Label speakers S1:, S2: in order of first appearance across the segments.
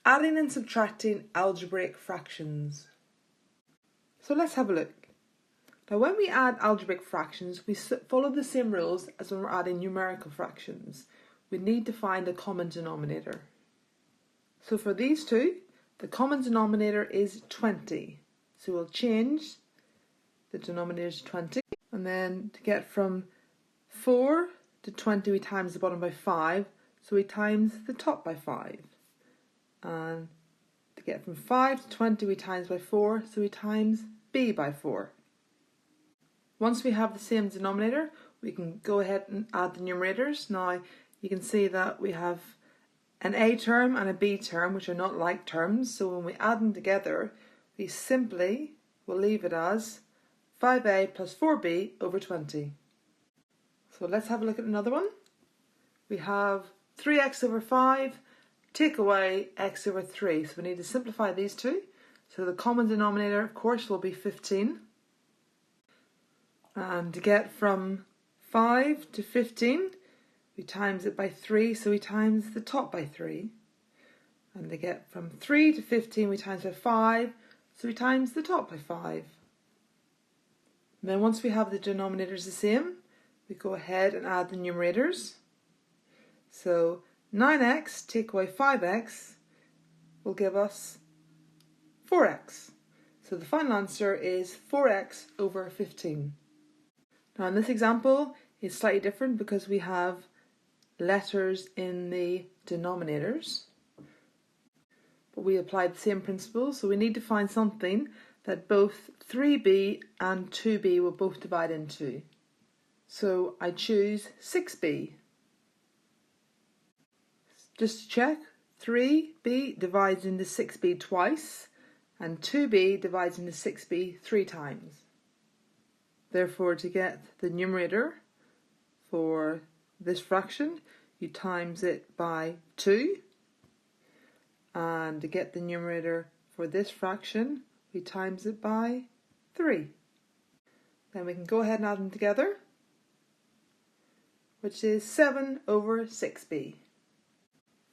S1: Adding and subtracting algebraic fractions. So let's have a look. Now when we add algebraic fractions, we follow the same rules as when we're adding numerical fractions. We need to find the common denominator. So for these two, the common denominator is 20. So we'll change the denominator to 20. And then to get from 4 to 20, we times the bottom by 5. So we times the top by 5. And to get from 5 to 20, we times by 4, so we times b by 4. Once we have the same denominator, we can go ahead and add the numerators. Now you can see that we have an a term and a b term, which are not like terms, so when we add them together, we simply will leave it as 5a plus 4b over 20. So let's have a look at another one. We have 3x over 5, take away x over 3. So we need to simplify these two. So the common denominator, of course, will be 15. And to get from 5 to 15, we times it by 3, so we times the top by 3. And to get from 3 to 15, we times by 5, so we times the top by 5. And then once we have the denominators the same, we go ahead and add the numerators. So 9x take away 5x will give us 4x. So the final answer is 4x over 15. Now in this example, it's slightly different because we have letters in the denominators. But we applied the same principle, so we need to find something that both 3b and 2b will both divide into. So I choose 6b. Just to check, 3b divides into 6b twice and 2b divides into 6b 3 times. Therefore, to get the numerator for this fraction, you times it by 2. And to get the numerator for this fraction, we times it by 3. Then we can go ahead and add them together, which is 7 over 6b.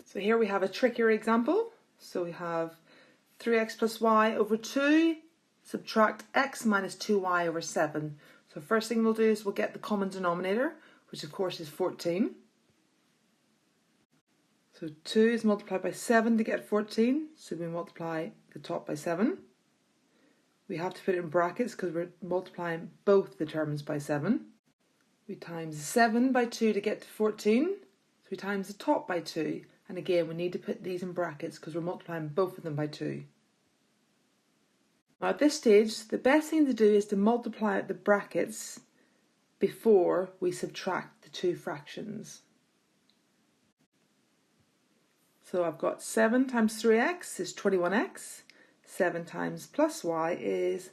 S1: So here we have a trickier example. So we have 3x plus y over 2, subtract x minus 2y over 7. So first thing we'll do is we'll get the common denominator, which of course is 14. So 2 is multiplied by 7 to get 14, so we multiply the top by 7. We have to put it in brackets because we're multiplying both the terms by 7. We times 7 by 2 to get to 14, so we times the top by 2. And again, we need to put these in brackets because we're multiplying both of them by 2. Now at this stage, the best thing to do is to multiply out the brackets before we subtract the two fractions. So I've got 7 times 3x is 21x. 7 times plus y is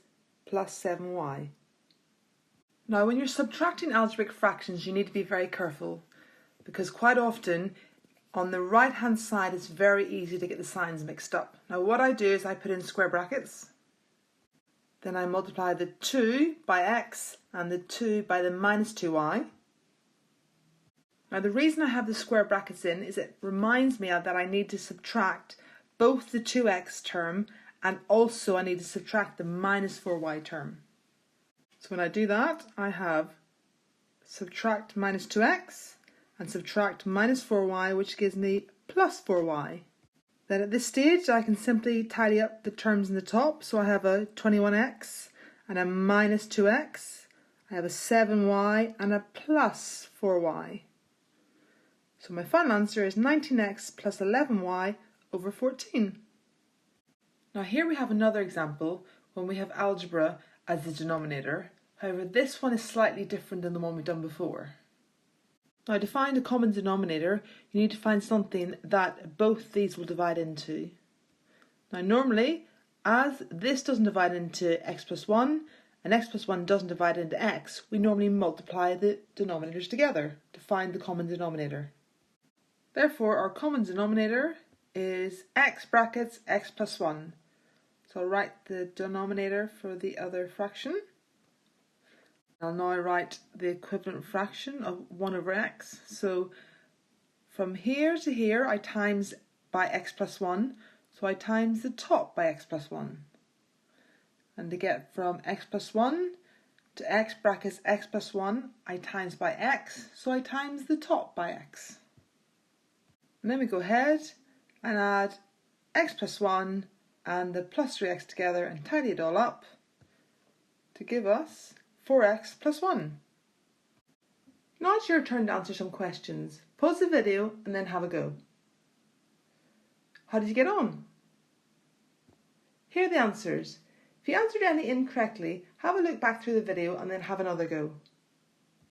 S1: plus 7y. Now when you're subtracting algebraic fractions, you need to be very careful because quite often on the right hand side it's very easy to get the signs mixed up. Now what I do is I put in square brackets, then I multiply the 2 by x and the 2 by the minus 2y. Now the reason I have the square brackets in is it reminds me that I need to subtract both the 2x term and also I need to subtract the minus 4y term. So when I do that, I have subtract minus 2x and subtract minus 4y, which gives me plus 4y. Then at this stage I can simply tidy up the terms in the top, so I have a 21x and a minus 2x, I have a 7y and a plus 4y. So my final answer is 19x plus 11y over 14. Now here we have another example when we have algebra as the denominator. However, this one is slightly different than the one we've done before. Now to find a common denominator, you need to find something that both these will divide into. Now normally, as this doesn't divide into x plus 1 and x plus 1 doesn't divide into x, we normally multiply the denominators together to find the common denominator. Therefore, our common denominator is x brackets x plus 1. So I'll write the denominator for the other fraction. I'll now write the equivalent fraction of 1 over x. So from here to here I times by x plus 1. so I times the top by x plus 1. And to get from x plus 1 to x brackets x plus 1, I times by x, so I times the top by x. And then we go ahead and add x plus 1 and the plus 3x together and tidy it all up to give us 4x plus 1. Now it's your turn to answer some questions. Pause the video and then have a go. How did you get on? Here are the answers. If you answered any incorrectly, have a look back through the video and then have another go.